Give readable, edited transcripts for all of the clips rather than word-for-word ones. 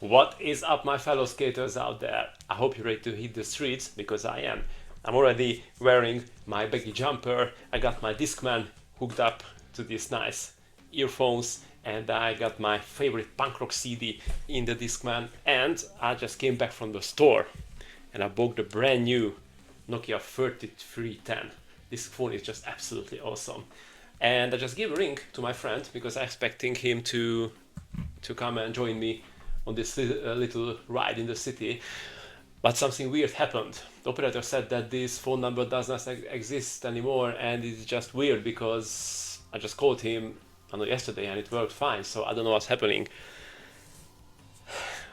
What is up, my fellow skaters out there? I hope you're ready to hit the streets, because I am. I'm already wearing my baggy jumper. I got my Discman hooked up to these nice earphones, and I got my favorite punk rock CD in the Discman, and I just came back from the store and I bought the brand new Nokia 3310. This phone is just absolutely awesome. And I just gave a ring to my friend because I'm expecting him to come and join me on this little ride in the city. But something weird happened. The operator said that this phone number does not exist anymore, and it's just weird because I just called him yesterday and it worked fine, so I don't know what's happening.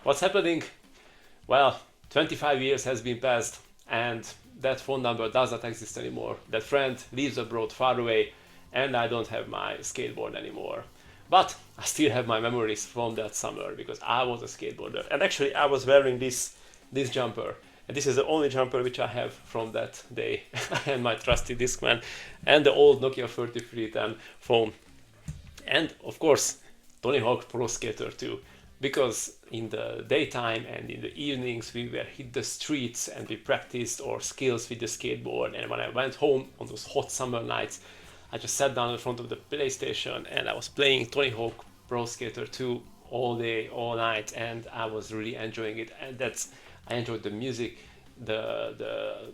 What's happening? Well, 25 years has been passed and that phone number does not exist anymore. That friend lives abroad far away and I don't have my skateboard anymore. But I still have my memories from that summer because I was a skateboarder. And actually I was wearing this jumper. And this is the only jumper which I have from that day. And my trusty Discman and the old Nokia 3310 phone. And of course, Tony Hawk Pro Skater 2. Because in the daytime and in the evenings we were hit the streets and we practiced our skills with the skateboard. And when I went home on those hot summer nights, I just sat down in front of the PlayStation and I was playing Tony Hawk Pro Skater 2 all day, all night, and I was really enjoying it. And I enjoyed the music, the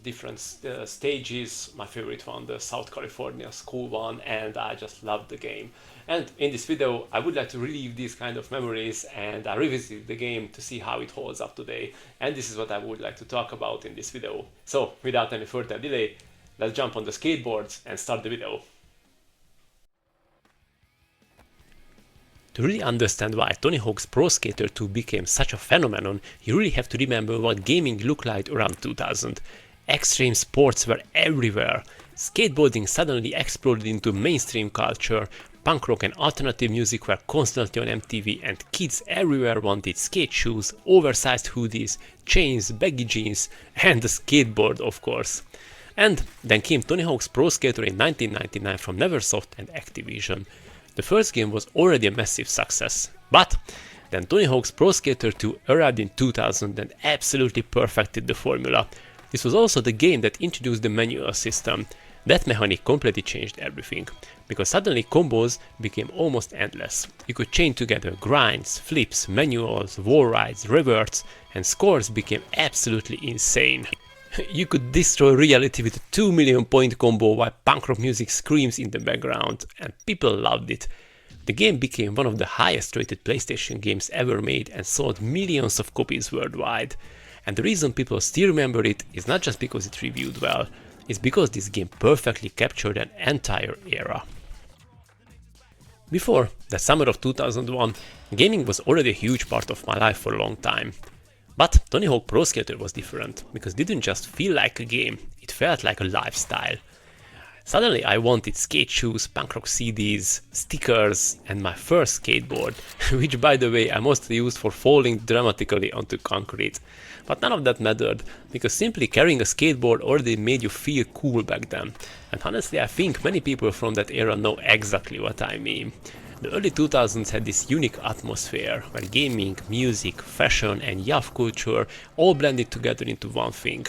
different stages. My favorite one, the South California school one, and I just loved the game. And in this video, I would like to relive these kind of memories, and I revisited the game to see how it holds up today. And this is what I would like to talk about in this video. So, without any further delay, let's jump on the skateboards and start the video. To really understand why Tony Hawk's Pro Skater 2 became such a phenomenon, you really have to remember what gaming looked like around 2000. Extreme sports were everywhere. Skateboarding suddenly exploded into mainstream culture. Punk rock and alternative music were constantly on MTV, and kids everywhere wanted skate shoes, oversized hoodies, chains, baggy jeans, and the skateboard, of course. And then came Tony Hawk's Pro Skater in 1999 from Neversoft and Activision. The first game was already a massive success, but then Tony Hawk's Pro Skater 2 arrived in 2000 and absolutely perfected the formula. This was also the game that introduced the manual system. That mechanic completely changed everything, because suddenly combos became almost endless. You could chain together grinds, flips, manuals, wall rides, reverts, and scores became absolutely insane. You could destroy reality with a 2 million point combo while punk rock music screams in the background, and people loved it. The game became one of the highest rated PlayStation games ever made and sold millions of copies worldwide. And the reason people still remember it is not just because it reviewed well, it's because this game perfectly captured an entire era. Before the summer of 2001, gaming was already a huge part of my life for a long time. But Tony Hawk Pro Skater was different, because it didn't just feel like a game, it felt like a lifestyle. Suddenly I wanted skate shoes, punk rock CDs, stickers, and my first skateboard, which by the way I mostly used for falling dramatically onto concrete. But none of that mattered, because simply carrying a skateboard already made you feel cool back then. And honestly I think many people from that era know exactly what I mean. The early 2000s had this unique atmosphere, where gaming, music, fashion and yacht culture all blended together into one thing.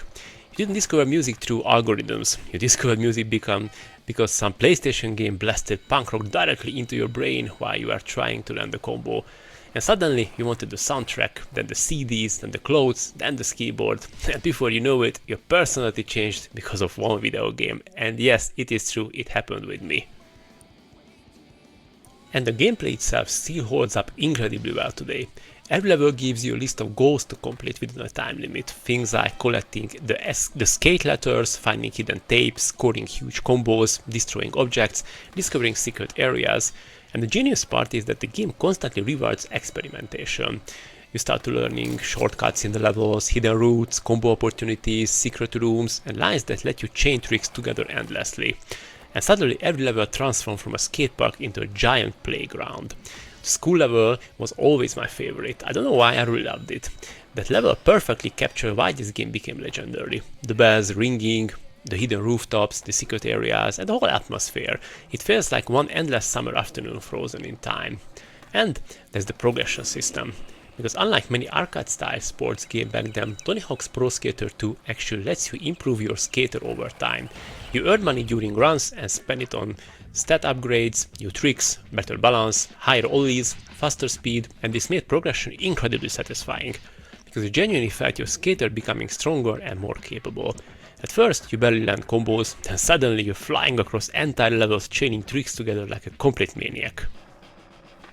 You didn't discover music through algorithms, you discovered music because some PlayStation game blasted punk rock directly into your brain while you were trying to land the combo. And suddenly you wanted the soundtrack, then the CDs, then the clothes, then the skateboard, and before you know it, your personality changed because of one video game. And yes, it is true, it happened with me. And the gameplay itself still holds up incredibly well today. Every level gives you a list of goals to complete within a time limit. Things like collecting the skate letters, finding hidden tapes, scoring huge combos, destroying objects, discovering secret areas. And the genius part is that the game constantly rewards experimentation. You start to learning shortcuts in the levels, hidden routes, combo opportunities, secret rooms, and lines that let you chain tricks together endlessly. And suddenly every level transformed from a skate park into a giant playground. The school level was always my favorite. I don't know why, I really loved it. That level perfectly captured why this game became legendary. The bells ringing, the hidden rooftops, the secret areas, and the whole atmosphere. It feels like one endless summer afternoon frozen in time. And there's the progression system. Because unlike many arcade-style sports games back then, Tony Hawk's Pro Skater 2 actually lets you improve your skater over time. You earn money during runs and spend it on stat upgrades, new tricks, better balance, higher ollies, faster speed, and this made progression incredibly satisfying, because you genuinely felt your skater becoming stronger and more capable. At first, you barely land combos, then suddenly you're flying across entire levels, chaining tricks together like a complete maniac.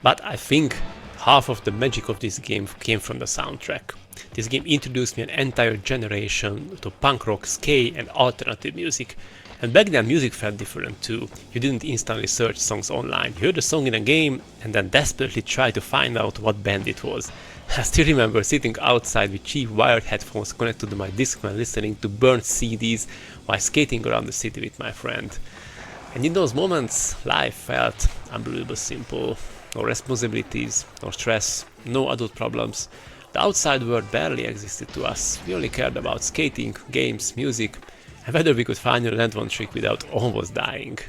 But I think half of the magic of this game came from the soundtrack. This game introduced me an entire generation to punk rock, ska and alternative music. And back then music felt different too. You didn't instantly search songs online. You heard a song in a game and then desperately tried to find out what band it was. I still remember sitting outside with cheap wired headphones connected to my Discman listening to burnt CDs while skating around the city with my friend. And in those moments, life felt unbelievably simple. No responsibilities, no stress, no adult problems. The outside world barely existed to us. We only cared about skating, games, music, and whether we could finally land one trick without almost dying.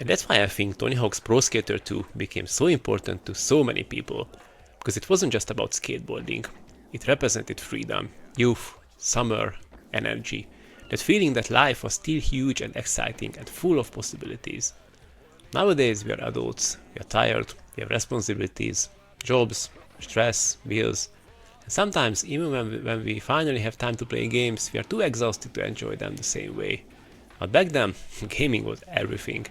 And that's why I think Tony Hawk's Pro Skater 2 became so important to so many people. Because it wasn't just about skateboarding. It represented freedom, youth, summer, energy. That feeling that life was still huge and exciting and full of possibilities. Nowadays we are adults, we are tired, we have responsibilities, jobs, stress, bills, and sometimes even when we finally have time to play games, we are too exhausted to enjoy them the same way. But back then, gaming was everything.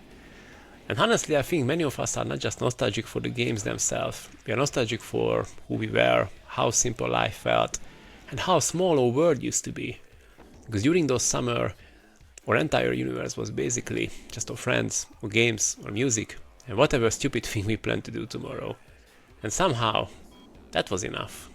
And honestly, I think many of us are not just nostalgic for the games themselves, we are nostalgic for who we were, how simple life felt, and how small our world used to be. Because during those summer, our entire universe was basically just our friends, or games, or music, and whatever stupid thing we planned to do tomorrow. And somehow, that was enough.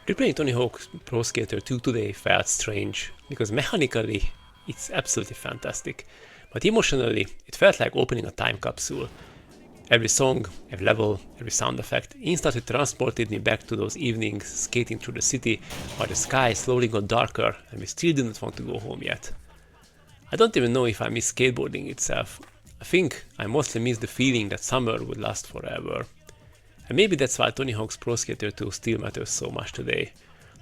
Replaying Tony Hawk's Pro Skater 2 today felt strange, because mechanically, it's absolutely fantastic. But emotionally, it felt like opening a time capsule. Every song, every level, every sound effect instantly transported me back to those evenings skating through the city while the sky slowly got darker and we still didn't want to go home yet. I don't even know if I miss skateboarding itself. I think I mostly miss the feeling that summer would last forever. And maybe that's why Tony Hawk's Pro Skater 2 still matters so much today.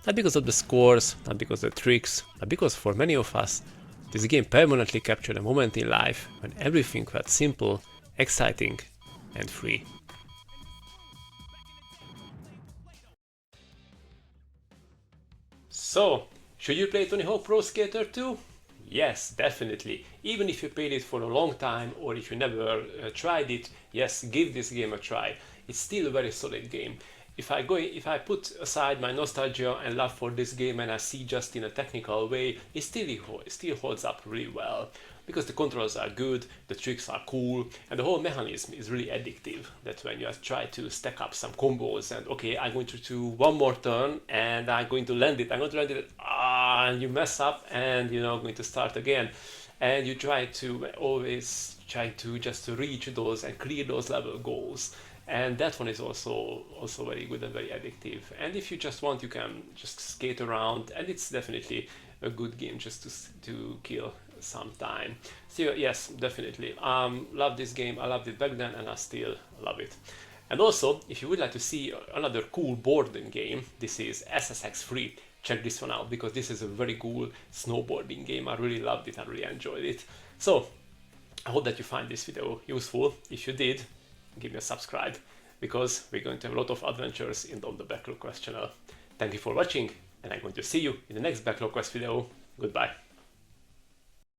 Not because of the scores, not because of the tricks, but because for many of us, this game permanently captured a moment in life when everything felt simple, exciting, and free. So, should you play Tony Hawk Pro Skater 2? Yes, definitely. Even if you played it for a long time or if you never tried it, yes, give this game a try. It's still a very solid game. If I put aside my nostalgia and love for this game and I see just in a technical way, it still holds up really well. Because the controls are good, the tricks are cool, and the whole mechanism is really addictive. That when you try to stack up some combos and okay, I'm going to do one more turn and I'm going to land it, and you mess up and going to start again. And you try to always just to reach those and clear those level goals. And that one is also very good and very addictive. And if you just want, you can just skate around, and it's definitely a good game just to kill some time. So yes, definitely. Love this game. I loved it back then, and I still love it. And also, if you would like to see another cool boarding game, this is SSX3. Check this one out because this is a very cool snowboarding game. I really loved it. I really enjoyed it. So I hope that you find this video useful. If you did, give me a subscribe because we're going to have a lot of adventures on the Backlog Quest channel. Thank you for watching, and I'm going to see you in the next Backlog Quest video. Goodbye.